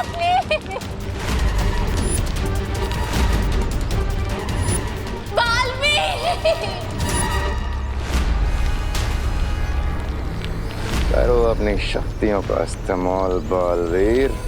Please. Baalveer, करो अपनी शक्तियों का इस्तेमाल बालवीर।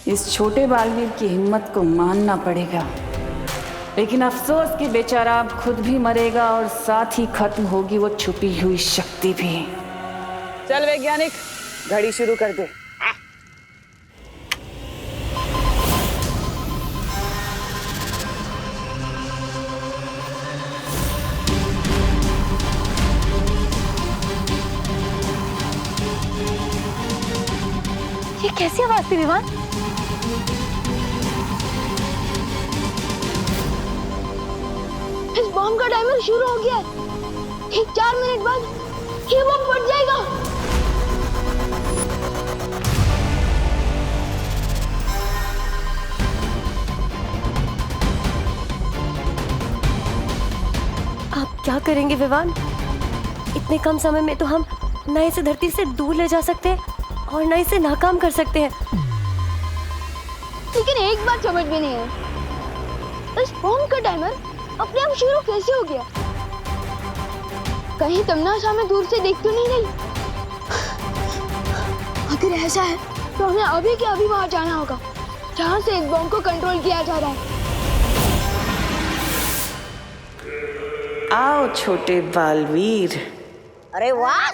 इस छोटे बालवीर की हिम्मत को मानना पड़ेगा, लेकिन अफसोस कि बेचारा अब खुद भी मरेगा और साथ ही खत्म होगी वो छुपी हुई शक्ति भी। चल वैज्ञानिक, घड़ी शुरू कर दे। ये कैसी आवाज थी विवान? इस बॉम्ब का टाइमर शुरू हो गया है। ठीक 4 मिनट बाद ये बॉम्ब फट जाएगा। आप क्या करेंगे विवान? इतने कम समय में तो हम न इसे धरती से दूर ले जा सकते हैं और न इसे नाकाम कर सकते हैं। लेकिन एक बात समझ में नहीं है, इस बॉम्ब का टाइमर अपने आप शुरू कैसे हो गया? कहीं तमन्ना हमें दूर से देख तो नहीं रही? अगर ऐसा है तो हमें अभी के अभी वहां जाना होगा जहां से इस बॉम्ब को कंट्रोल किया जा रहा है। आओ छोटे बालवीर। अरे वाह!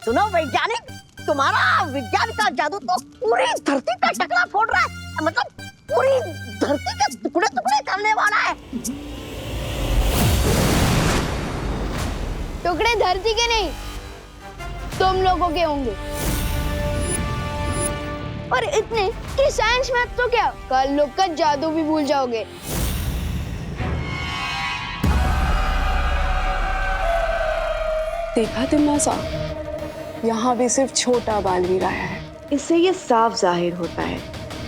सुनो वैज्ञानिक, तुम्हारा विज्ञान का जादू तो पूरी धरती का टकरा फोड़ रहा है, मतलब पूरी धरती के टुकड़े टुकड़े करने वाला है। टुकड़े धरती के नहीं, तुम लोगों के होंगे। और इतने कि साइंस मैथ तो क्या, कल लोग का जादू भी भूल जाओगे। देखा तिम्नासा, यहाँ भी सिर्फ छोटा बालवीर आया है। इससे ये साफ जाहिर होता है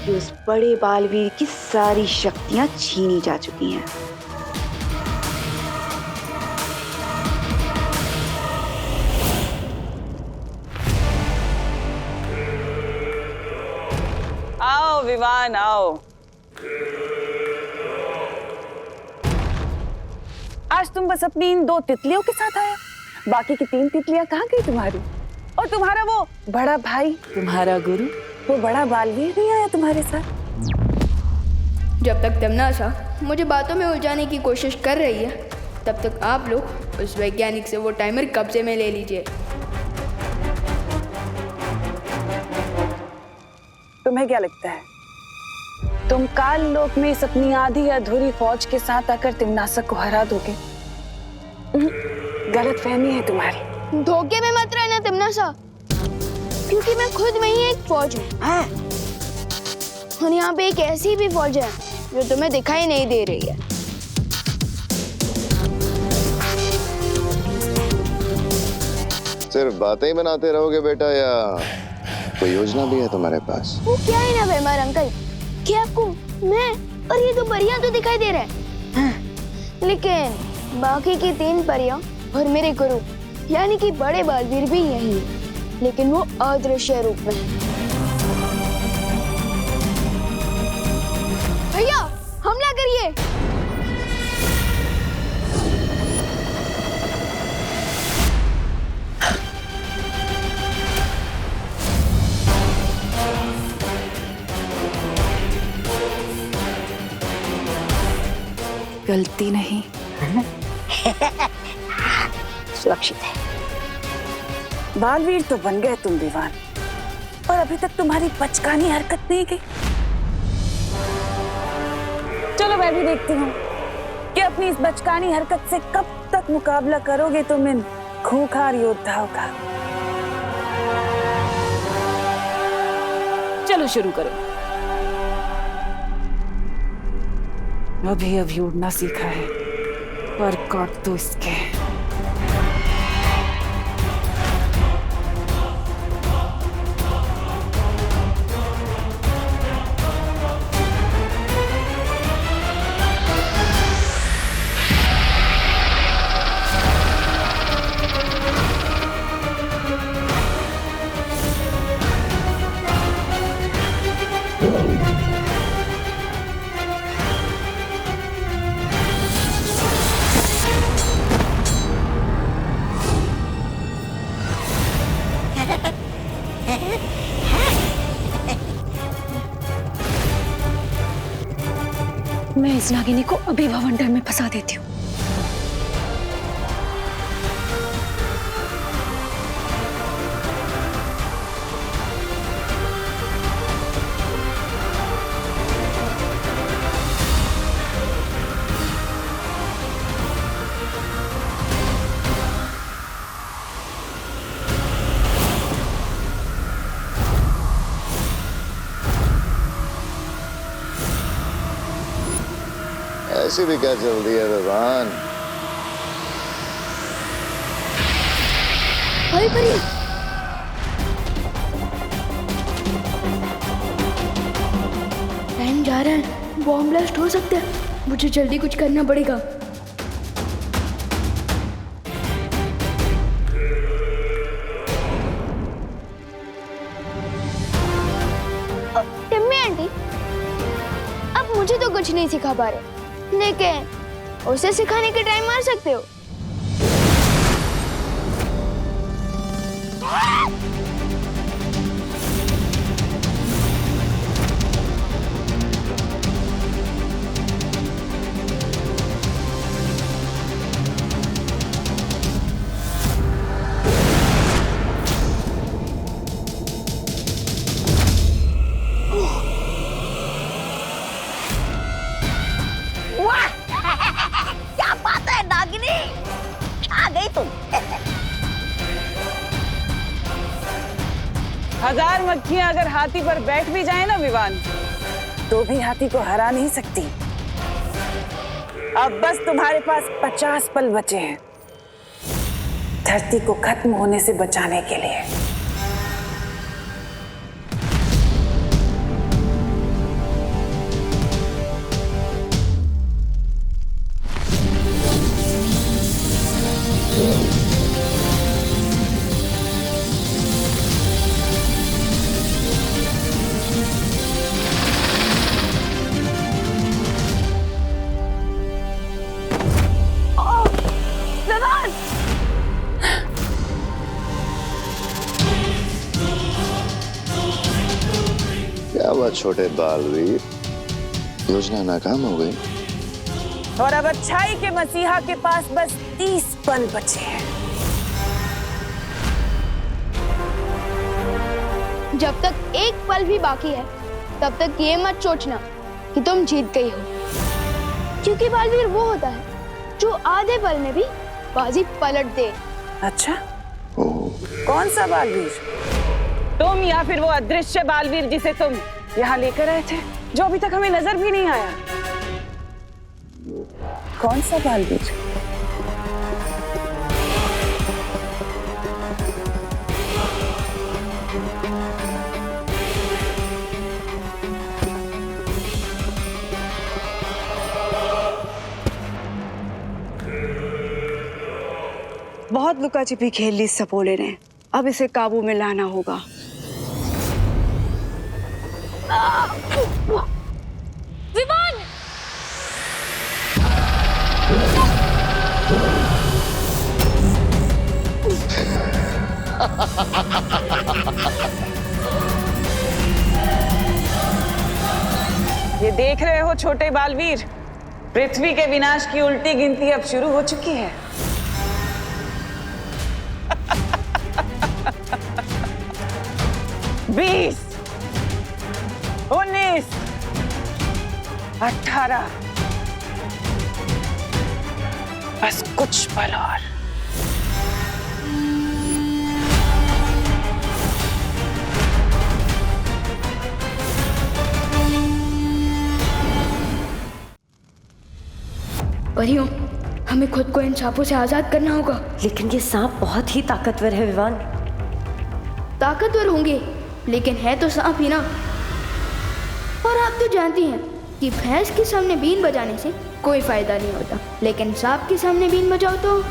कि उस बड़े बालवीर की सारी शक्तियां छीनी जा चुकी हैं। आओ विवान, आओ। आज तुम बस अपनी इन 2 तितलियों के साथ आए, बाकी की 3 तितलियां कहाँ गई तुम्हारी? और तुम्हारा वो बड़ा भाई, तुम्हारा गुरु, वो बड़ा बालवीर नहीं आया तुम्हारे साथ? जब तक तमन्ना मुझे बातों में उलझाने की कोशिश कर रही है, तब तक आप लोग उस वैज्ञानिक से वो टाइमर कब्जे में ले लीजिए। तुम्हें क्या लगता है तुम काल लोक में इस अपनी आधी अधूरी फौज के साथ आकर तिम्नासा को हरा दोगे? गलतफहमी है तुम्हारी। धोखे में मत रहना तमन्ना, क्योंकि मैं खुद में ही एक फौज हूँ। और यहाँ पे एक ऐसी भी फौज है जो तुम्हें दिखाई नहीं दे रही है। सिर्फ बातें ही बनाते रहोगे बेटा, या कोई योजना भी है तुम्हारे पास? वो क्या है ना बेमार अंकल, कि आपको मैं और ये 2 परियां तो दिखाई दे रहे हैं, लेकिन बाकी की 3 परियां और मेरे गुरु यानी कि बड़े बालवीर भी यही है, लेकिन वो अदृश्य रूप में। भैया हमला करिए। गलती नहीं सुरक्षित है। बालवीर तो बन गए तुम विवान, और अभी तक तुम्हारी बचकानी हरकत नहीं गई। चलो मैं भी देखती हूँ कि अपनी इस बचकानी हरकत से कब तक मुकाबला करोगे तुम इन खूंखार योद्धाओं का। चलो शुरू करो। अभी उड़ना सीखा है, पर काट दो इसके। मैं इस नागिनी को अभी भवंडर में फंसा देती हूँ। ऐसी भी क्या जल्दी है विवान? हरी परी, टाइम जा रहा है, बॉम्ब ब्लास्ट हो सकता है, मुझे जल्दी कुछ करना पड़ेगा। टिम्मी आंटी, अब मुझे तो कुछ नहीं सिखा पा रहे, लेकिन उसे सिखाने के टाइम मार सकते हो। क्या बात है नागिनी, आ गई तुम। हजार मक्खियां अगर हाथी पर बैठ भी जाए ना विवान, तो भी हाथी को हरा नहीं सकती। अब बस तुम्हारे पास 50 पल बचे हैं धरती को खत्म होने से बचाने के लिए। क्या हुआ छोटे बालवीर, योजना नाकाम हो गई? और अब अच्छाई के मसीहा के पास बस 30 पल बचे हैं। जब तक एक पल भी बाकी है, तब तक ये मत सोचना कि तुम जीत गई हो, क्योंकि बालवीर वो होता है जो आधे पल में भी बाजी पलट दे। अच्छा, कौन सा बालवीर? तुम या फिर वो अदृश्य बालवीर जिसे तुम यहाँ लेकर आए थे, जो अभी तक हमें नजर भी नहीं आया? कौन सा बालवीर? बहुत लुका छिपी खेल ली सपोले ने, अब इसे काबू में लाना होगा। विमान! ये देख रहे हो छोटे बालवीर, पृथ्वी के विनाश की उल्टी गिनती अब शुरू हो चुकी है। 20, 19, 18, कुछ पल और। परियों, हमें खुद को इन सांपों से आजाद करना होगा। लेकिन ये सांप बहुत ही ताकतवर है विवान। ताकतवर होंगे, लेकिन है तो सांप ही ना। और आप तो जानती हैं कि भैंस के सामने बीन बजाने से कोई फायदा नहीं होता, लेकिन सांप के सामने बीन बजाओ तो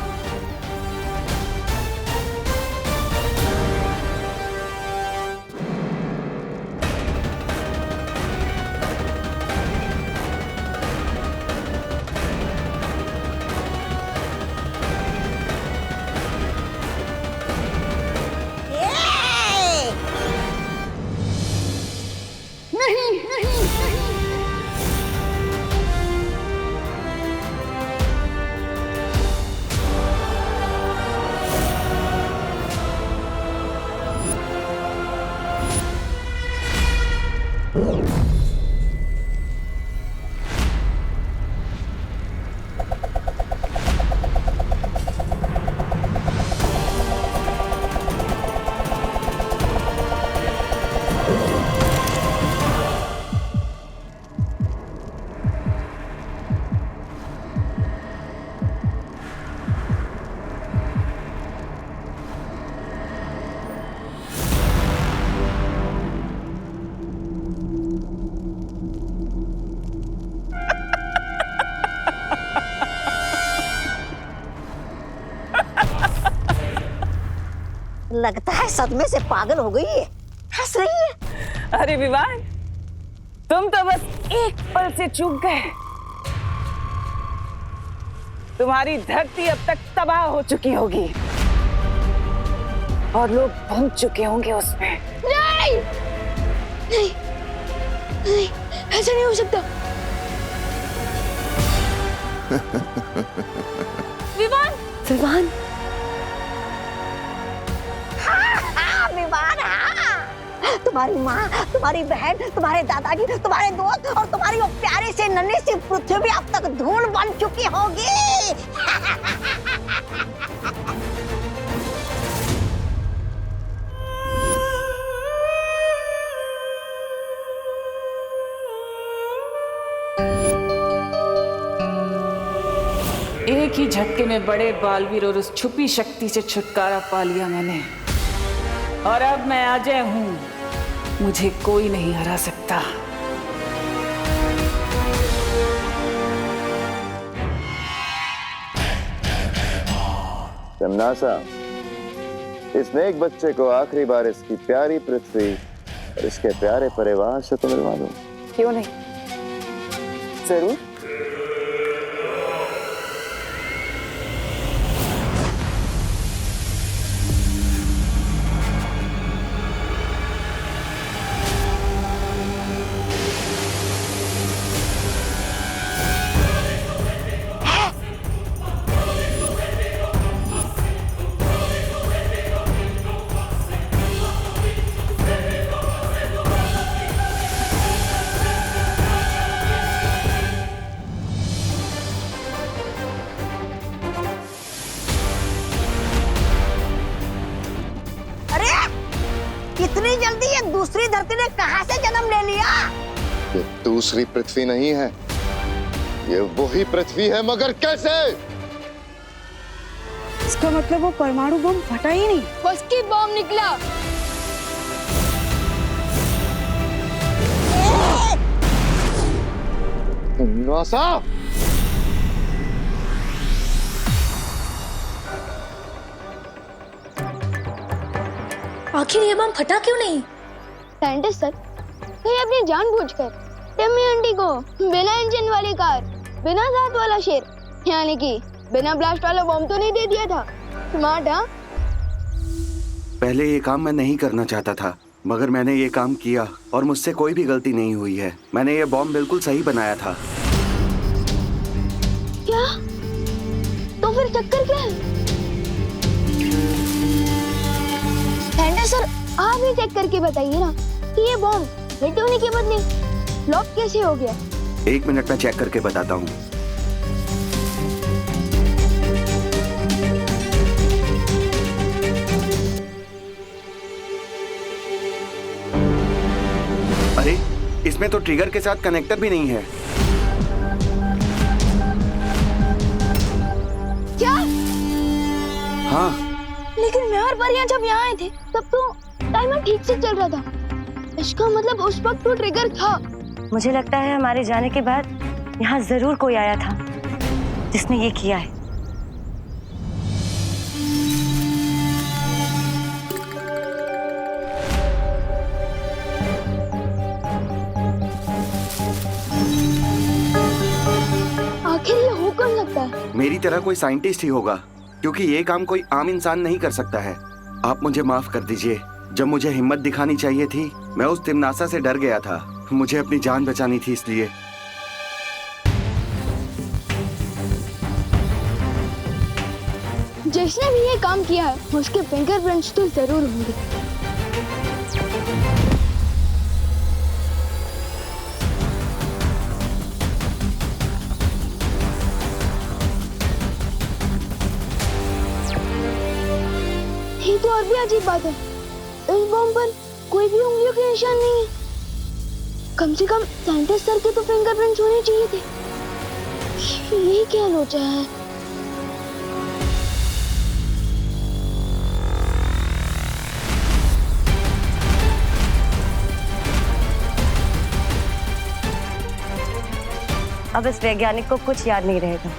लगता है सदमे से पागल हो गई है, हंस रही है। अरे विवान, तुम तो बस एक पल से चूक गए। तुम्हारी धरती अब तक तबाह हो चुकी होगी और लोग भून चुके होंगे उसमें। नहीं, नहीं, नहीं, ऐसा नहीं हो सकता। विवान, विवान, विवान, हाँ। तुम्हारी माँ, तुम्हारी बहन, तुम्हारे दादाजी, तुम्हारे दोस्त और तुम्हारी वो प्यारी सी नन्ही सी पृथ्वी भी अब तक धूल बन चुकी होगी। एक ही झटके में बड़े बालवीर और उस छुपी शक्ति से छुटकारा पा लिया मैंने, और अब मैं अजय हूं। मुझे कोई नहीं हरा सकता। तमनासा, इस नेक बच्चे को आखिरी बार इसकी प्यारी पृथ्वी और इसके प्यारे परिवार से तो मिलवा दूं। क्यों नहीं, जरूर। इतनी जल्दी ये दूसरी धरती ने कहां से जन्म ले लिया? ये दूसरी पृथ्वी नहीं है, ये वही पृथ्वी है, मगर कैसे? इसका मतलब वो परमाणु बम फटा ही नहीं, फर्स्ट बम निकला। नासा, आखिर ये बम फटा क्यों नहीं? साइंटिस्ट सर, कहीं अपनी जानबूझकर टिम्मी आंटी को बिना इंजन वाली कार, बिना दांत वाला शेर, यानी कि बिना ब्लास्ट वाला बम तो नहीं दे दिया था? स्मार्ट, हाँ? पहले ये काम मैं नहीं करना चाहता था, मगर मैंने ये काम किया और मुझसे कोई भी गलती नहीं हुई है। मैंने ये बॉम्ब बिल्कुल सही बनाया था। क्या? तो फिर चक्कर क्या है? सर, आप ही चेक करके बताइए ना कि ये बॉम्ब हिट होने के बदले फ्लॉप कैसे हो गया? 1 मिनट में चेक करके बताता हूँ। इसमें तो ट्रिगर के साथ कनेक्टर भी नहीं है। क्या? हाँ। लेकिन मैं और परियां जब यहाँ आए थे तब तो टाइमर ठीक से चल रहा था। इसका मतलब उस वक्त तो ट्रिगर था। मुझे लगता है हमारे जाने के बाद यहाँ जरूर कोई आया था जिसने ये किया है। आखिर ये हो कौन सकता है? मेरी तरह कोई साइंटिस्ट ही होगा, क्योंकि ये काम कोई आम इंसान नहीं कर सकता है। आप मुझे माफ कर दीजिए। जब मुझे हिम्मत दिखानी चाहिए थी, मैं उस तिमनासा से डर गया था। मुझे अपनी जान बचानी थी इसलिए। जिसने भी ये काम किया है उसके फिंगरप्रिंट्स तो जरूर होंगे। ये तो और भी अजीब बात है, इस बॉम्ब पर कोई भी उंगलियों के निशान नहीं है। कम से कम साइंटिस्ट सर के तो फिंगरप्रिंट्स होने चाहिए थे। ये क्या लोचा है? अब इस वैज्ञानिक को कुछ याद नहीं रहेगा।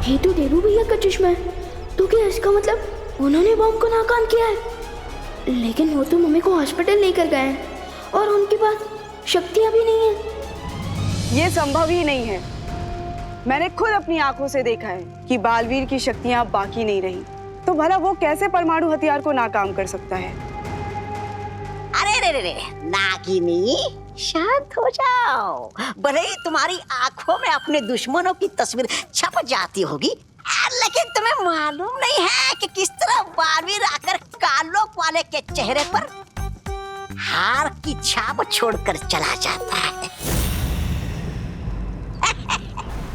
ये तो देवू भैया का चश्मा है। तो क्या इसका मतलब उन्होंने बॉम्ब को नाकाम किया है? लेकिन वो तो मम्मी को हॉस्पिटल लेकर गए हैं और उनके पास शक्तियां भी नहीं है। ये संभव ही नहीं है। मैंने खुद अपनी आंखों से देखा है कि बालवीर की शक्तियां अब बाकी नहीं रही। तो भला वो कैसे परमाणु हथियार को नाकाम कर सकता है? अरे रे रे, नागिनी शांत हो जाओ। भले ही तुम्हारी आंखों में अपने दुश्मनों की तस्वीर छप जाती होगी, लेकिन तुम्हें मालूम नहीं है कि किस तरह बालवीर आकर कालों वाले के चेहरे पर हार की छाप छोड़कर चला जाता है।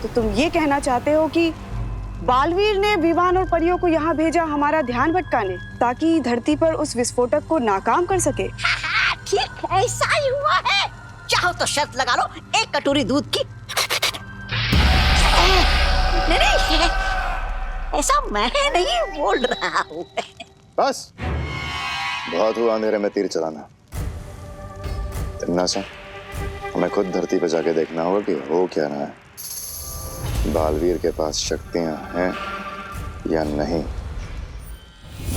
तो तुम ये कहना चाहते हो कि बालवीर ने विवान और परियों को यहाँ भेजा हमारा ध्यान भटकाने, ताकि धरती पर उस विस्फोटक को नाकाम कर सके? ठीक ऐसा ही हुआ है। चाहो तो शर्त लगा लो, एक कटोरी दूध की। नहीं, ऐसा मैं नहीं बोल रहा हूँ। बस बहुत हुआ अंधेरे में तीर चलाना। तिमनासा, हमें खुद धरती पे जाके देखना होगा कि हो क्या रहा है। बालवीर के पास शक्तियां हैं या नहीं।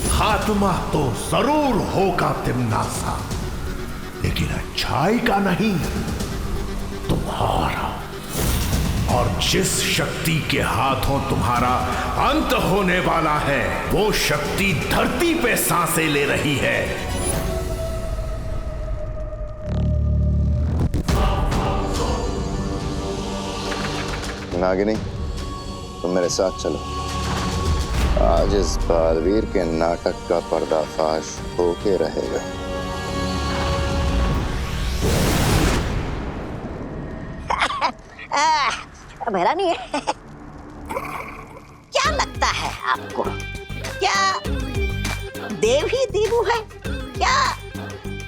खात्मा तो जरूर होगा तिमनासा, लेकिन अच्छाई का नहीं, तुम्हारा। और जिस शक्ति के हाथों तुम्हारा अंत होने वाला है, वो शक्ति धरती पे सांसें ले रही है। नागिनी, तुम मेरे साथ चलो। आज इस बालवीर के नाटक का पर्दाफाश होके रहेगा। मेरा नहीं है। क्या लगता है आपको, क्या देव ही देवू है? क्या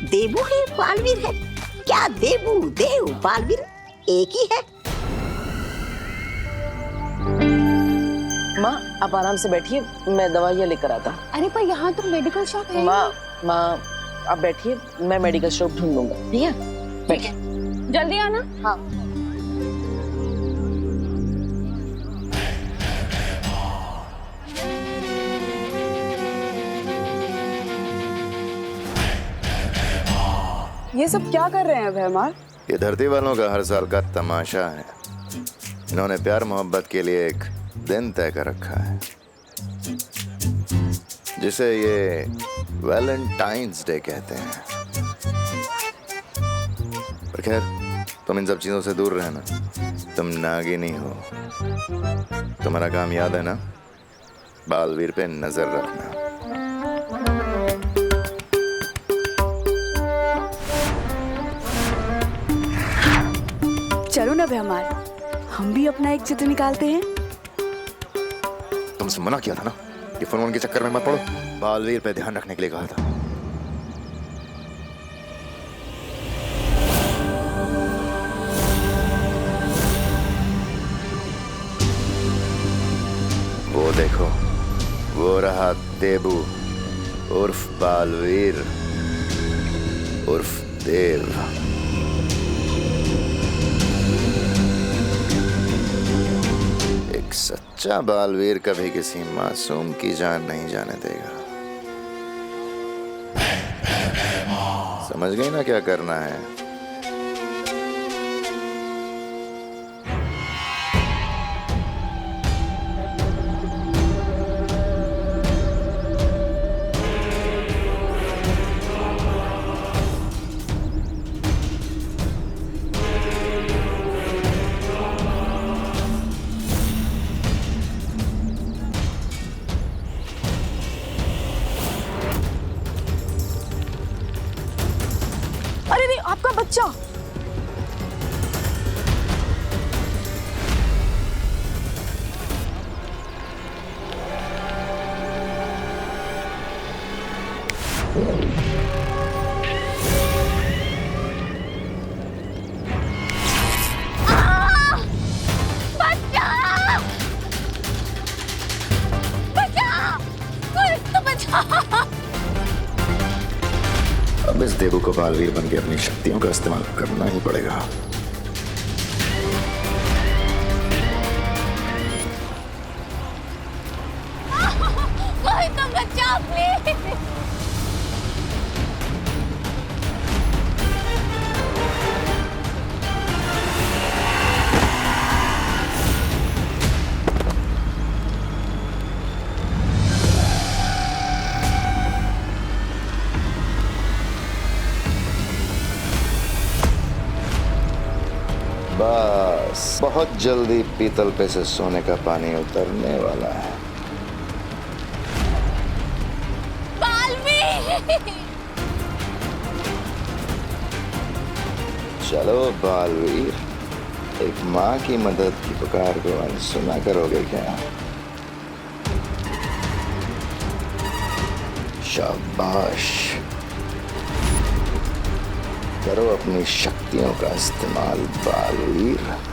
देवू ही बालवीर है? क्या देवू देव बालवीर एक ही है? माँ, आप आराम से बैठिए, मैं दवाइयाँ लेकर आता। अरे पर यहाँ तो मेडिकल शॉप है। माँ आप बैठिए, मैं मेडिकल शॉप ढूंढ लूंगा। ठीक है, बैठिए। जल्दी आना। हाँ। ये सब क्या कर रहे हैं भैमार? ये धरती वालों का हर साल का तमाशा है। इन्होंने प्यार मोहब्बत के लिए एक दिन तय कर रखा है, जिसे ये वैलेंटाइंस डे कहते हैं। पर खैर, तुम इन सब चीजों से दूर रहना। तुम नागिनी हो। तुम्हारा काम याद है ना, बालवीर पे नजर रखना। चलो ना भैमार, हम भी अपना एक चित्र निकालते हैं। तुमसे मना किया था ना कि फोन के चक्कर में मत पड़ो। बालवीर पे ध्यान रखने के लिए कहा था। वो देखो, वो रहा देबू उर्फ बालवीर उर्फ देव। एक सच्चा बालवीर कभी किसी मासूम की जान नहीं जाने देगा। समझ गई ना क्या करना है? अरे नहीं, आपका बच्चा। अब इस देवू को बालवीर बन के अपनी शक्तियों का इस्तेमाल करना ही पड़ेगा। कोई तो बचाओ प्लीज। बस बहुत जल्दी पीतल पे से सोने का पानी उतरने वाला है। चलो बालवीर, एक माँ की मदद की पुकार को अनसुना करोगे क्या? शाबाश, करो अपनी शक्तियों का इस्तेमाल बालवीर।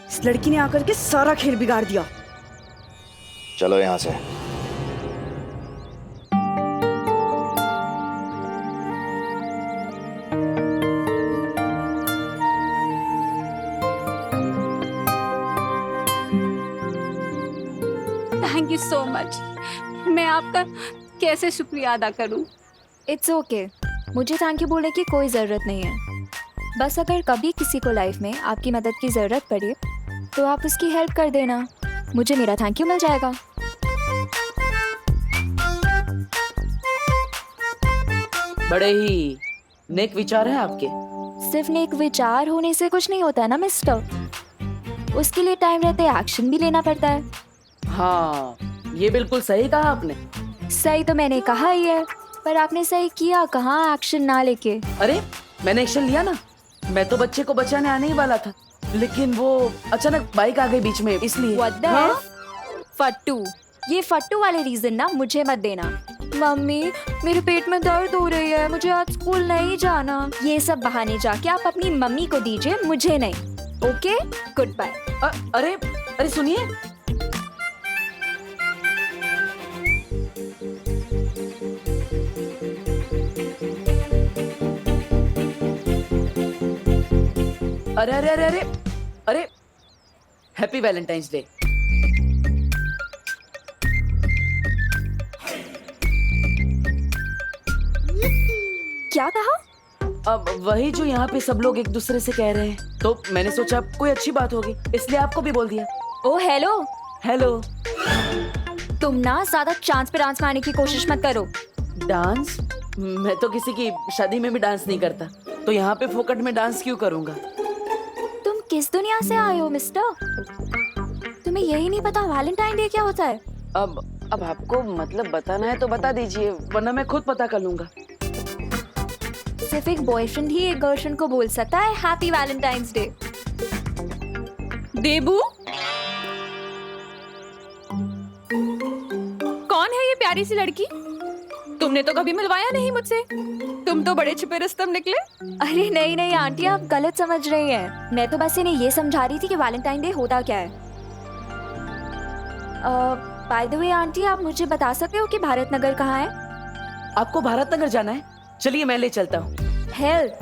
इस लड़की ने आकर के सारा खेल बिगाड़ दिया। चलो यहां से। Thank you so much. मैं आपका कैसे शुक्रिया अदा करूं? इट्स ओके, मुझे थैंक यू बोलने की कोई ज़रूरत नहीं है। बस अगर कभी किसी को लाइफ में आपकी मदद की ज़रूरत पड़े तो आप उसकी हेल्प कर देना, मुझे मेरा थैंक यू मिल जाएगा। बड़े ही नेक विचार है आपके। सिर्फ नेक विचार होने से कुछ नहीं होता है ना मिस्टर, उसके लिए टाइम रहते एक्शन भी लेना पड़ता है। हाँ, ये बिल्कुल सही कहा आपने। सही तो मैंने कहा ही है, पर आपने सही किया कहाँ एक्शन ना लेके। अरे मैंने एक्शन लिया ना, मैं तो बच्चे को बचाने आने ही वाला था, लेकिन वो अचानक बाइक आ गई बीच में, इसलिए। What the hell? फट्टू, ये फट्टू वाले रीजन ना मुझे मत देना। मम्मी मेरे पेट में दर्द हो रही है, मुझे आज स्कूल नहीं जाना, ये सब बहाने जाके आप अपनी मम्मी को दीजिए, मुझे नहीं। Okay, goodbye. अरे अरे सुनिए, अरे अरे अरे अरे अरे हैप्पी वैलेंटाइंस डे। क्या कहा? अब वही जो यहाँ पे सब लोग एक दूसरे से कह रहे हैं, तो मैंने सोचा कोई अच्छी बात होगी, इसलिए आपको भी बोल दिया। ओ हेलो हेलो। तुम ना ज्यादा चांस पे डांस मारने की कोशिश मत करो। डांस? मैं तो किसी की शादी में भी डांस नहीं करता, तो यहाँ पे फोकट में डांस क्यों करूँगा? तुम किस दुनिया से आए हो मिस्टर? तुम्हें यही नहीं पता वैलेंटाइन डे क्या होता है? अब आपको मतलब बताना है तो बता दीजिए, वरना मैं खुद पता कर लूंगा। सिर्फ एक बॉयफ्रेंड ही एक गर्लफ्रेंड को बोल सकता है हैप्पी वैलेंटाइंस डे। देबू, कौन है ये प्यारी सी लड़की? तुमने तो कभी मिलवाया नहीं मुझसे। तुम तो बड़े छुपे रुस्तम निकले। अरे नहीं नहीं आंटी, आप गलत समझ रही हैं। मैं तो बस इन्हें ये समझा रही थी कि वैलेंटाइन डे होता क्या है। बाय द वे आंटी, आप मुझे बता सकते हो कि भारत नगर कहाँ है? आपको भारत नगर जाना है? चलिए मैं ले चलता हूँ। हेल्प?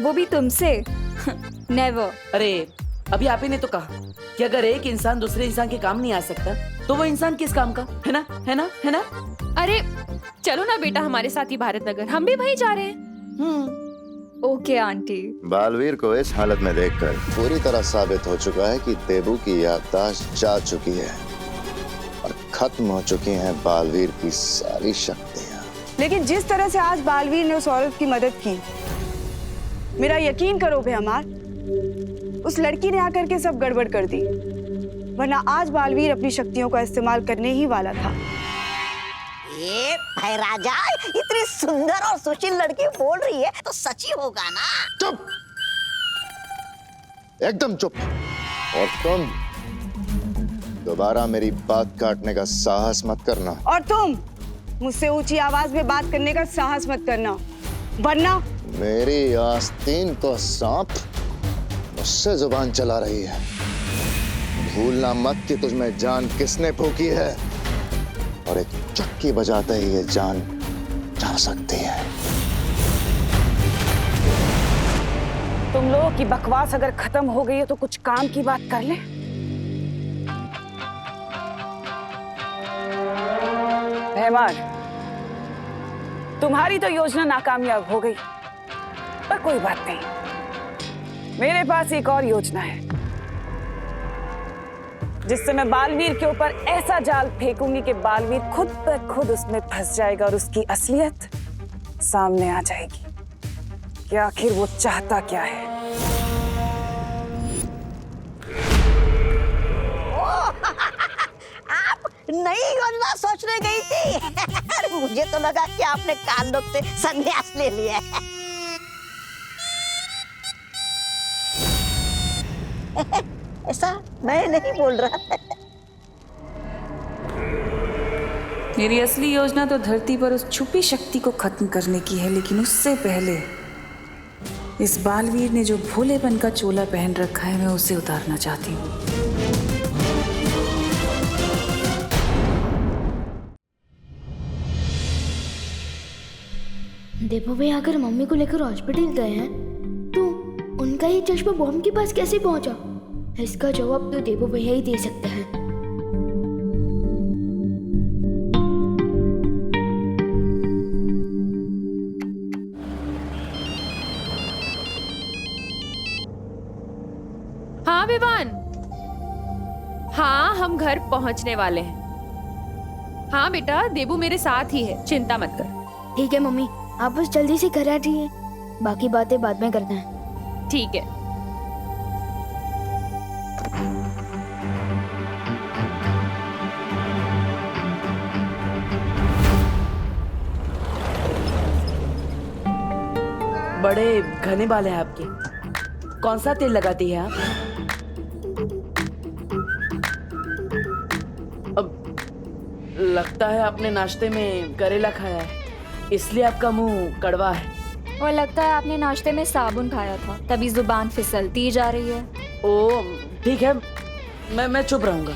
वो भी तुमसे? नेवर। अरे अभी आप ही ने तो कहा कि अगर एक इंसान दूसरे इंसान के काम नहीं आ सकता तो वो इंसान किस काम का? है ना, है ना, है ना? अरे चलो ना बेटा हमारे साथ ही भारत नगर, हम भी वहीं जा रहे हैं। Okay aunty. बालवीर को इस हालत में देखकर पूरी तरह साबित हो चुका है कि देबू की याददाश्त जा चुकी है और खत्म हो चुकी हैं बालवीर की सारी शक्तियां। लेकिन जिस तरह से आज बालवीर ने उस औरत की मदद की, मेरा यकीन करो बेहमार, उस लड़की ने आकर के सब गड़बड़ कर दी, वरना आज बालवीर अपनी शक्तियों का इस्तेमाल करने ही वाला था। ये भाई राजा, इतनी सुंदर और सुशील लड़की बोल रही है तो सच ही होगा ना? चुप, एकदम चुप। और तुम दोबारा मेरी बात काटने का साहस मत करना। और तुम मुझसे ऊंची आवाज में बात करने का साहस मत करना, वरना मेरी आस्तीन तो सांप मुझसे जुबान चला रही है। भूलना मत कि तुझमें जान किसने फूकी है, और एक चक्की बजाते ही ये जान जा सकती है। तुम लोगों की बकवास अगर खत्म हो गई है तो कुछ काम की बात कर ले। रहमान, तुम्हारी तो योजना नाकामयाब हो गई, पर कोई बात नहीं, मेरे पास एक और योजना है जिससे मैं बालवीर के ऊपर ऐसा जाल फेंकूंगी कि बालवीर खुद ब खुद उसमें फंस जाएगा और उसकी असलियत सामने आ जाएगी कि आखिर वो चाहता क्या है। आप नई योजना सोचने गई थी? मुझे तो लगा कि आपने कांडों से संन्यास ले लिया है। ऐसा मैं नहीं बोल रहा। मेरी असली योजना तो धरती पर उस छुपी शक्ति को खत्म करने की है, लेकिन उससे पहले इस बालवीर ने जो भोलेपन का चोला पहन रखा है, मैं उसे उतारना चाहती हूँ। देवू भैया अगर मम्मी को लेकर हॉस्पिटल गए हैं तो उनका ये चश्मा बॉम्ब के पास कैसे पहुंचा? इसका जवाब तो देवू भैया ही दे सकते हैं। हाँ विवान, हाँ हम घर पहुंचने वाले हैं। हाँ बेटा, देबू मेरे साथ ही है, चिंता मत कर। ठीक है मम्मी, आप बस जल्दी से घर आ जाइए, बाकी बातें बाद में करना है। ठीक है। बड़े घने बाल हैं आपके। कौन सा तेल लगाती है आप? अब लगता है आपने नाश्ते में करेला खाया है, इसलिए आपका मुंह कड़वा है। और लगता है आपने नाश्ते में साबुन खाया था, तभी जुबान फिसलती जा रही है। ओ ठीक है, मैं चुप रहूंगा,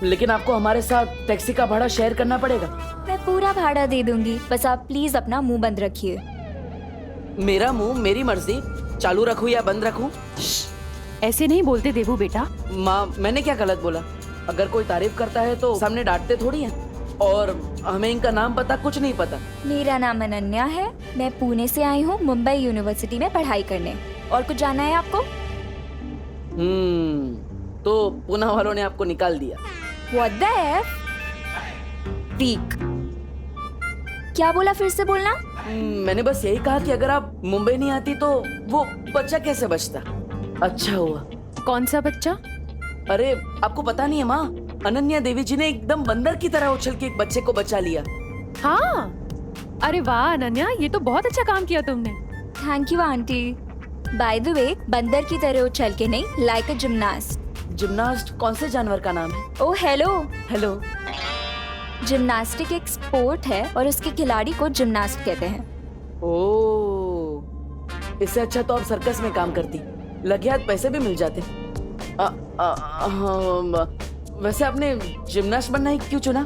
लेकिन आपको हमारे साथ टैक्सी का भाड़ा शेयर करना पड़ेगा। मैं पूरा भाड़ा दे दूंगी, बस आप प्लीज अपना मुंह बंद रखिए। मेरा मुंह मेरी मर्जी, चालू रखूं या बंद रखूं? ऐसे नहीं बोलते देवू बेटा। माँ, मैंने क्या गलत बोला? अगर कोई तारीफ करता है तो सामने डांटते थोड़ी हैं। और हमें इनका नाम पता कुछ नहीं पता। मेरा नाम अनन्या है, मैं पुणे से आई हूँ मुंबई यूनिवर्सिटी में पढ़ाई करने। और कुछ जानना है आपको? तो पुणे वालों ने आपको निकाल दिया। What the F? वीक। क्या बोला, फिर से बोलना। मैंने बस यही कहा कि अगर आप मुंबई नहीं आती तो वो बच्चा कैसे बचता। अच्छा हुआ। कौन सा बच्चा? अरे आपको पता नहीं है माँ, अनन्या देवी जी ने एकदम बंदर की तरह उछल के एक बच्चे को बचा लिया। हाँ, अरे वाह अनन्या, ये तो बहुत अच्छा काम किया तुमने। Thank you aunty. By the way, बंदर की तरह उछल के नहीं, लाइक अ जिम्नास्ट। जिम्नास्ट कौन से जानवर का नाम है? Oh hello. हेलो। जिम्नास्टिक एक स्पोर्ट है और उसके खिलाड़ी को जिम्नास्ट कहते हैं। ओह, इससे अच्छा तो आप सर्कस में काम करती, लगे हाथ पैसे भी मिल जाते। वैसे आपने जिम्नास्ट बनना ही क्यों चुना?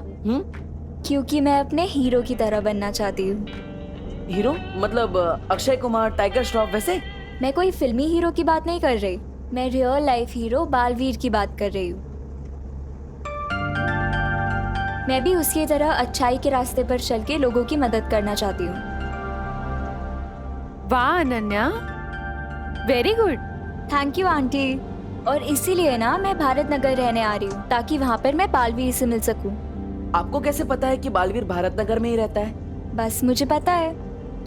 क्योंकि मैं अपने हीरो की तरह बनना चाहती हूँ। हीरो मतलब अक्षय कुमार, टाइगर श्रॉफ वैसे? मैं कोई फिल्मी हीरो की बात नहीं कर रही, मैं रियल लाइफ हीरो बालवीर की बात कर रही हूँ। मैं भी उसकी तरह अच्छाई के रास्ते पर चल के लोगों की मदद करना चाहती हूँ। वाह Ananya, very good. Thank you aunty. और इसीलिए ना मैं भारत नगर रहने आ रही हूँ, ताकि वहाँ पर मैं बालवीर से मिल सकूँ। आपको कैसे पता है कि बालवीर भारत नगर में ही रहता है? बस मुझे पता है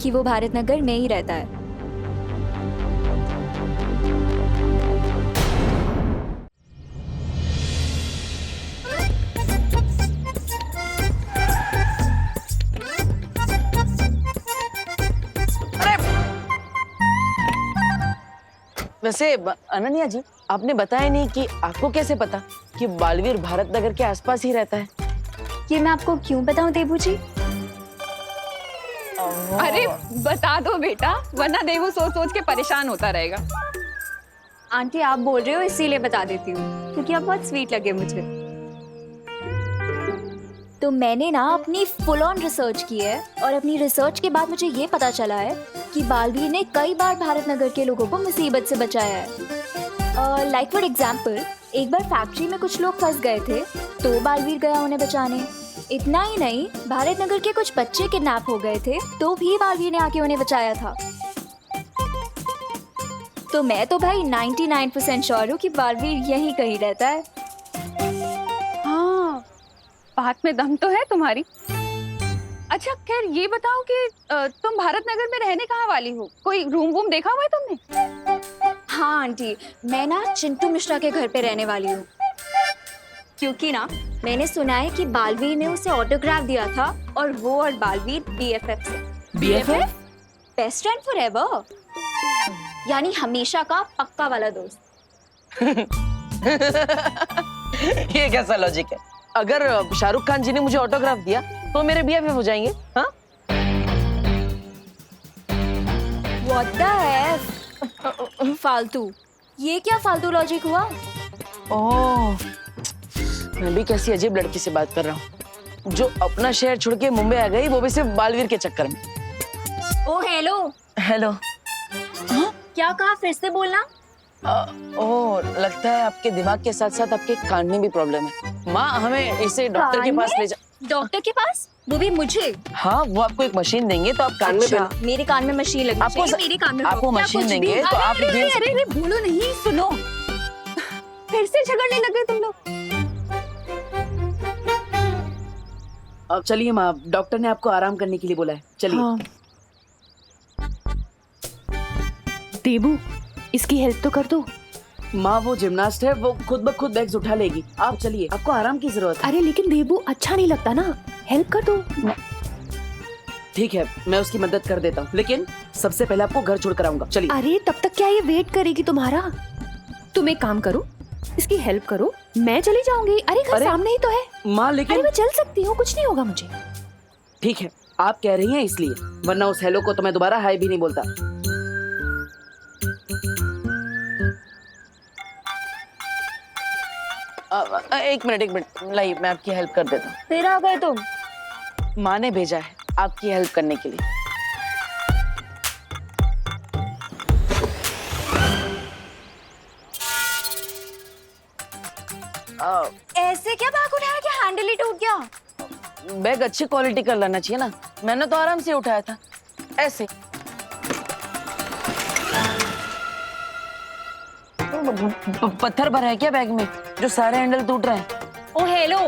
कि वो भारत नगर में ही रहता है। वैसे अनन्या जी, आपने बताया नहीं कि आपको कैसे पता कि बालवीर भारत नगर के आसपास ही रहता है? ये मैं आपको क्यों बताऊं देवू जी? अरे बता दो बेटा, वरना देवू सोच सोच के परेशान होता रहेगा। आंटी आप बोल रहे हो इसीलिए बता देती हूँ, क्योंकि आप बहुत स्वीट लगे मुझे। तो मैंने ना अपनी फुल ऑन रिसर्च की है और अपनी रिसर्च के बाद मुझे ये पता चला है कि बालवीर ने कई बार भारत नगर के लोगों को मुसीबत से बचाया है। लाइक फॉर एग्जाम्पल, एक बार फैक्ट्री में कुछ लोग फंस गए थे तो बालवीर गया उन्हें बचाने। इतना ही नहीं, भारत नगर के कुछ बच्चे किडनैप हो गए थे तो भी बालवीर ने आके उन्हें बचाया था। तो मैं तो भाई 99% श्योर हूँ कि बालवीर यहीं कहीं रहता है। हाँ, बात में दम तो है तुम्हारी। अच्छा खैर ये बताओ कि तुम भारत नगर में रहने कहाँ वाली हो? कोई रूम वूम देखा हुआ है तुमने? हाँ आंटी, मैं ना चिंटू मिश्रा के घर पे रहने वाली हूँ, क्योंकि ना मैंने सुना है कि बालवीर ने उसे ऑटोग्राफ दिया था और वो और बालवीर BFF से। BFF? बेस्ट फ्रेंड फॉरएवर, यानी हमेशा का पक्का वाला दोस्त। ये कैसा लॉजिक है? अगर शाहरुख खान जी ने मुझे ऑटोग्राफ दिया तो मेरे BFF हो जाएंगे। हाँ? What the F? फालतू, ये क्या फालतू लॉजिक हुआ? ओह, मैं भी कैसी अजीब लड़की से बात कर रहा हूँ जो अपना शहर छोड़ के मुंबई आ गई, वो भी सिर्फ बालवीर के चक्कर में। ओ हेलो। हेलो। क्या कहा, फिर से बोलना। ओह, लगता है आपके दिमाग के साथ साथ आपके कान में भी प्रॉब्लम है। माँ, हमें इसे डॉक्टर के पास ले जा। डॉक्टर के पास? वो भी मुझे? हाँ, वो आपको एक मशीन देंगे तो आप कान में मेरे कान में मशीन लगी आपको मेरे कान में आपको मशीन देंगे तो आप अरे बोलो नहीं, सुनो, फिर से झगड़ने लगे तुम लोग। अब चलिए माँ, डॉक्टर ने आपको आराम करने के लिए बोला है, चलिए। हाँ। देबू, इसकी हेल्प तो कर दो। माँ, वो जिम्नास्ट है, वो खुद ब खुद बैग्स उठा लेगी। आप चलिए, आपको आराम की जरूरत है। अरे लेकिन देबू, अच्छा नहीं लगता ना, हेल्प कर दो। ठीक है, मैं उसकी मदद कर देता हूँ, लेकिन सबसे पहले आपको घर छोड़ कर आऊंगा। चलिए। अरे तब तक क्या ये वेट करेगी तुम्हारा? तुम एक काम करो, इसकी हेल्प करो, मैं चली जाऊंगी। अरे घर सामने ही तो है। माँ लेकिन अरे मैं चल सकती हूँ, कुछ नहीं होगा मुझे। ठीक है, आप कह रही हैं इसलिए, वरना उस हेलो को तो मैं दोबारा हाय भी नहीं बोलता। एक मिनट, लाइए, मैं आपकी हेल्प कर देता हूँ। फिर आ गए तुम? माँ ने भेजा है आपकी हेल्प करने के लिए। ऐसे क्या बैग उठाया कि हैंडल ही टूट गया? बैग अच्छी क्वालिटी का लाना चाहिए ना, मैंने तो आराम से उठाया था ऐसे। पत्थर भरा है क्या बैग में जो सारे हैंडल टूट रहे हैं? ओ हेलो,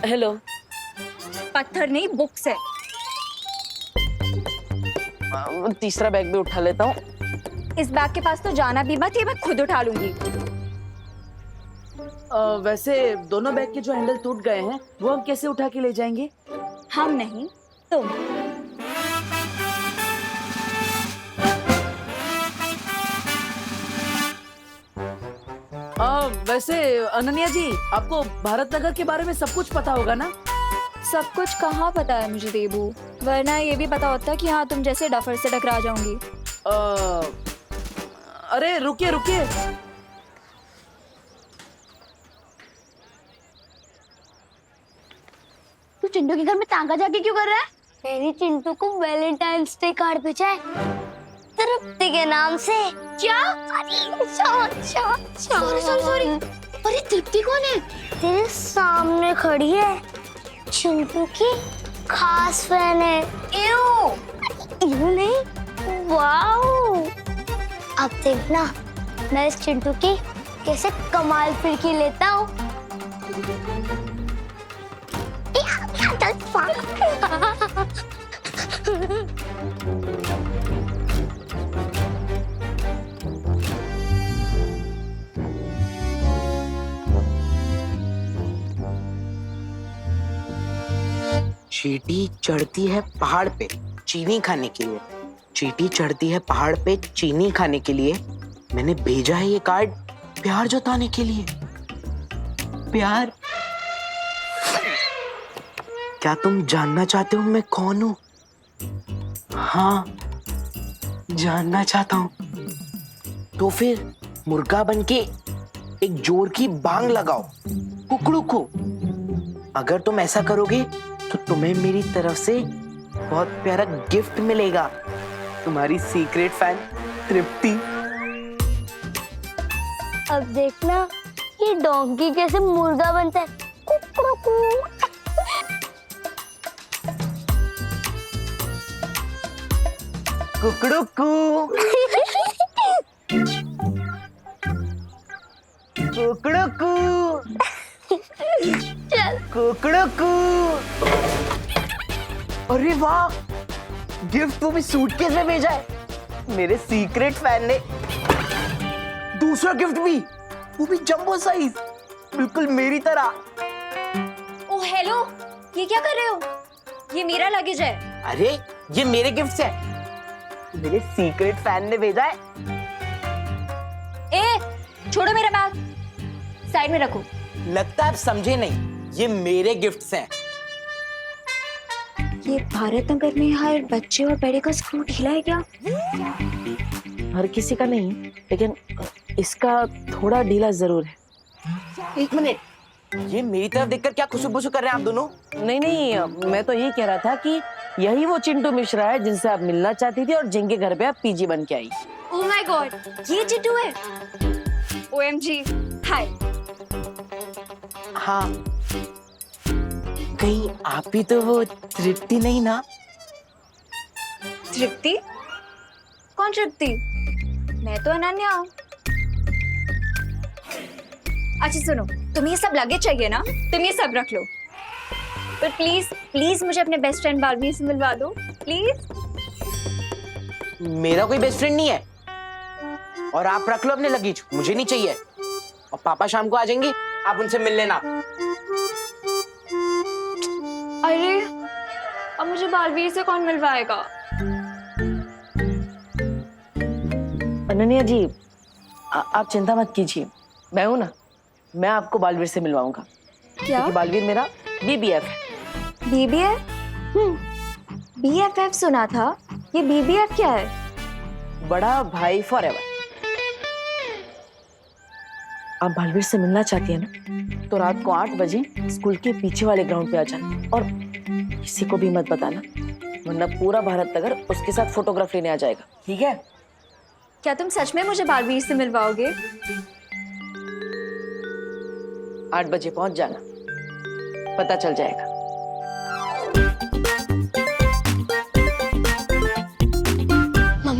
हेलो। पत्थर नहीं बुक्स है। तीसरा बैग भी उठा लेता हूँ। इस बैग के पास तो जाना भी मत, ये मैं खुद उठा लूंगी। वैसे दोनों बैग के जो हैंडल टूट गए हैं वो हम कैसे उठा के ले जाएंगे? हम नहीं, तुम। वैसे अनन्या जी, आपको भारत नगर के बारे में सब कुछ पता होगा ना? सब कुछ कहाँ पता है मुझे देबू, वरना ये भी पता होता कि हाँ तुम जैसे डफर से टकरा जाऊंगी। अरे रुकिए रुकिए, तू चिंटू के घर में तांगा जाके क्यों कर रहा है? मेरी चिंटू को वैलेंटाइंस डे कार्ड भेजा है तृप्ति के नाम से। क्या? सॉरी। अरे तृप्ति कौन है? तेरे सामने खड़ी है, चिंटू की खास फैन है। यू नहीं, वाओ। अब देखना मैं इस चिंटू की कैसे कमाल फिरकी लेता हूँ। चींटी चढ़ती है पहाड़ पे चीनी खाने के लिए। चींटी चढ़ती है पहाड़ पे चीनी खाने के लिए। मैंने भेजा है ये कार्ड प्यार जताने के लिए। प्यार। क्या तुम जानना चाहते हो मैं कौन हूं? हाँ, जानना चाहता हूं। तो फिर मुर्गा बनके एक जोर की बांग लगाओ कुकड़ू को। अगर तुम ऐसा करोगे तो तुम्हें मेरी तरफ से बहुत प्यारा गिफ्ट मिलेगा। तुम्हारी सीक्रेट फैन तृप्ति। अब देखना ये डोंकी कैसे मुर्गा बनता है। कुकड़ू। कुकड़ू कुकड़ू। अरे वाह, गिफ्ट वो भी सूटकेस में भेजा है मेरे सीक्रेट फैन ने। दूसरा गिफ्ट भी, वो भी जंबो साइज, बिल्कुल मेरी तरह। ओ हेलो, ये क्या कर रहे हो? ये मेरा लगेज है। अरे ये मेरे गिफ्ट है, मेरे सीक्रेट फैन ने भेजा है। छोड़ो मेरा बैग, साइड में रखो। लगता है आप समझे नहीं, ये मेरे गिफ्ट्स हैं। ये भारत नगर में हर बच्चे और बड़े का स्क्रू ढीला है क्या? हर किसी का नहीं, लेकिन इसका थोड़ा ढीला जरूर है। एक मिनट, ये मेरी तरफ देखकर क्या खुशबू कर रहे हैं आप दोनों? नहीं, मैं तो यही कह रहा था कि यही वो चिंटू मिश्रा है जिनसे आप मिलना चाहती थी और जिनके घर पे आप पीजी बन के आई। ओह माय गॉड, ये चिंटू है। OMG, हाय। हाँ, कहीं आप भी तो वो तृप्ति नहीं ना? तृप्ति? कौन तृप्ति? मैं तो अनन्या हूँ। अच्छा सुनो, तुम्हें ये सब लगेज चाहिए ना, तुम ये सब रख लो। पर प्लीज प्लीज मुझे अपने बेस्ट फ्रेंड बालवीर से मिलवा दो प्लीज। मेरा कोई बेस्ट फ्रेंड नहीं है, और आप रख लो अपने लगेज, मुझे नहीं चाहिए। और पापा शाम को आ जाएंगे, आप उनसे मिल लेना। अरे अब मुझे बालवीर से कौन मिलवाएगा? अनन्या जी, आप चिंता मत कीजिए, मैं हूं ना, मैं आपको बालवीर से मिलवाऊंगा। क्या? क्योंकि बालवीर मेरा BBF है। BBF? BFF सुना था, ये BBF क्या है? बड़ा भाई फॉरएवर। आप बालवीर से मिलना चाहती है ना, तो रात को 8 बजे स्कूल के पीछे वाले ग्राउंड पे आ जाना, और किसी को भी मत बताना, वरना पूरा भारत नगर उसके साथ फोटोग्राफ लेने आ जाएगा, ठीक है? क्या तुम सच में मुझे बालवीर से मिलवाओगे? 8 बजे पहुंच जाना, पता चल जाएगा।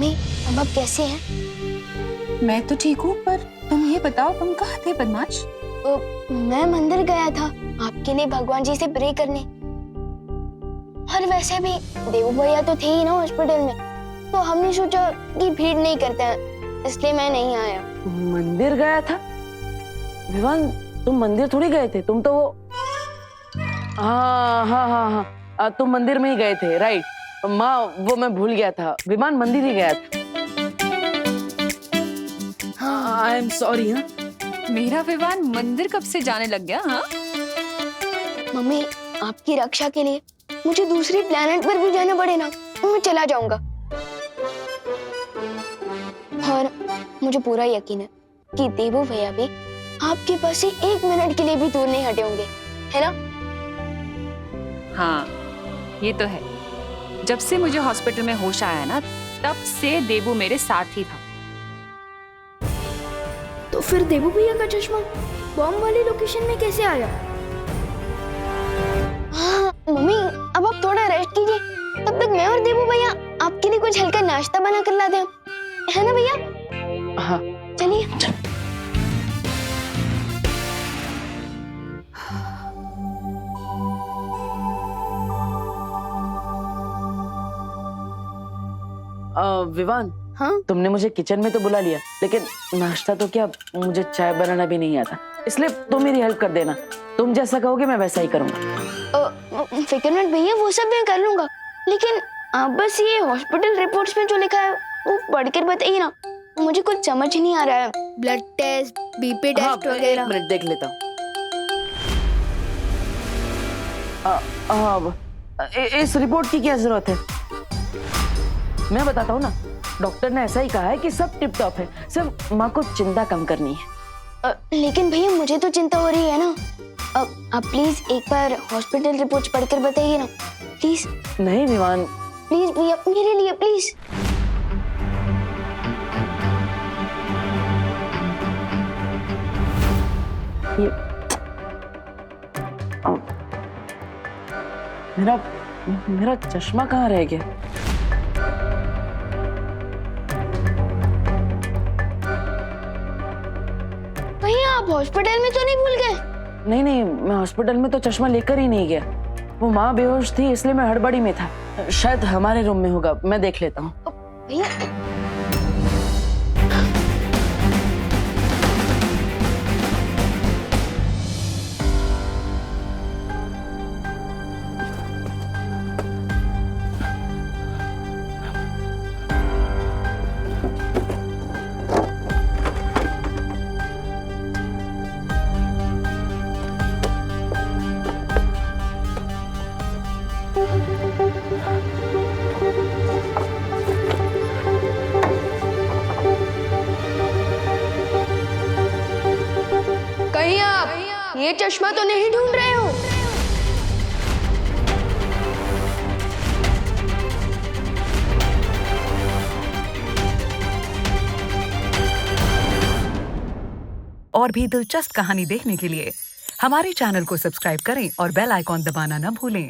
मम्मी अब आप कैसे हैं? मैं तो ठीक हूँ, पर तुम ये बताओ तुम कहाँ थे बदमाश? मैं मंदिर गया था आपके लिए भगवान जी से प्रे करने। और वैसे भी देवू भैया तो थे ही ना हॉस्पिटल में, तो हमने सोचा कि भीड़ नहीं करते हैं, इसलिए मैं नहीं आया। मंदिर गया था? विवान, तुम मंदिर थोड़ी गए थे, तुम तो हाँ, तुम मंदिर में ही गए थे, राइट। माँ, वो मैं भूल गया था, विमान मंदिर ही गया था। I am sorry. हाँ, मेरा विमान मंदिर कब से जाने लग गया? हाँ मम्मी, आपकी रक्षा के लिए मुझे दूसरे प्लेनेट पर भी जाना पड़े ना, तो मैं चला जाऊंगा। और मुझे पूरा यकीन है कि देवू भैया भी आपके पास से 1 मिनट के लिए भी दूर नहीं हटे होंगे, है ना? हाँ, ये तो है। जब से मुझे हॉस्पिटल में होश आया ना, तब से देवू मेरे साथ ही था। तो फिर देवू भैया का चश्मा बॉम्ब वाली लोकेशन में कैसे आया? हाँ मम्मी, अब आप थोड़ा रेस्ट कीजिए, तब तक मैं और देवू भैया आपके लिए कुछ हल्का नाश्ता बना कर लाते हैं, है ना भैया? हाँ, चलिए। विवान, हाँ? तुमने मुझे किचन में तो बुला लिया, लेकिन नाश्ता तो क्या, मुझे चाय बनाना भी नहीं आता, इसलिए तुम मेरी हेल्प कर देना। तुम जैसा कहोगे मैं वैसा ही करूंगा। फिक्र मत भैया, वो सब मैं कर लूंगा, लेकिन आप बस ये हॉस्पिटल रिपोर्ट्स में जो लिखा है वो पढ़कर बताइए ना, मुझे कुछ समझ नहीं आ रहा है। ब्लड टेस्ट, बीपी हाँ, टेस्ट वगैरह। एक मिनट देख लेता हूँ। इस रिपोर्ट की क्या जरूरत है? मैं बताता हूँ ना, डॉक्टर ने ऐसा ही कहा है कि सब टिप टॉप है, सिर्फ माँ को चिंता कम करनी है। लेकिन भैया मुझे तो चिंता हो रही है ना। आप प्लीज एक बार हॉस्पिटल रिपोर्ट्स पढ़कर बताइए ना, प्लीज। नहीं विमान, प्लीज भैया, मेरे लिए प्लीज। मेरा चश्मा कहाँ रह गया? भैया आप हॉस्पिटल में तो नहीं भूल गए? नहीं, मैं हॉस्पिटल में तो चश्मा लेकर ही नहीं गया। वो माँ बेहोश थी, इसलिए मैं हड़बड़ी में था। शायद हमारे रूम में होगा, मैं देख लेता हूँ। भैया कहीं आप ये चश्मा तो नहीं ढूंढ रहे हो? और भी दिलचस्प कहानी देखने के लिए हमारे चैनल को सब्सक्राइब करें और बेल आइकॉन दबाना न भूलें।